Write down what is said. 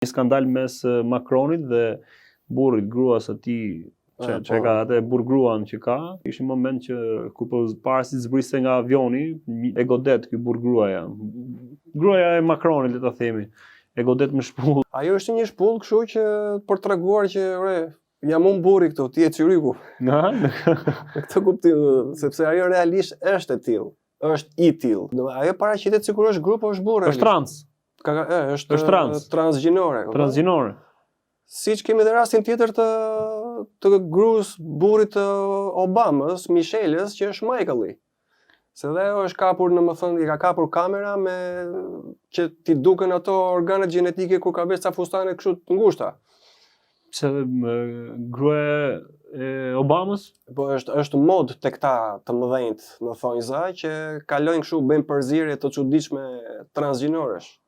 Një skandal mes Macronit dhe burrit, gruas së tij, që ka atë burr-gruan që ka. Ishte një moment që kur po para si zbriste nga avioni, e godet ky burr-gruaja. Gruaja e Macronit, le ta themi. E godet me shpull. Ajo është një shpull, kështu që për treguar që jam unë burri këtu, ti je cyriku. Nga? Me këtë kuptim, sepse ajo realisht është e tillë, është i tillë. Ajo paraqitet sikur është grup, është burr. Është trans. Është transgjinore. Transgjinore. Siç kemi edhe rastin tjetër të gruas burrit të Obamës, Michelle's, që është Michael-i. Se dhe ajo është kapur, i ka kapur kamera me që t'i duken ato organet gjenetike kur ka vesh ca fustane kështu të ngushta. Pse gruaja e Obamës? Po është mod tek ta të mëdhenjt në thonjza që kalojnë kështu, bëjnë përzierje të çuditshme transgjinoresh.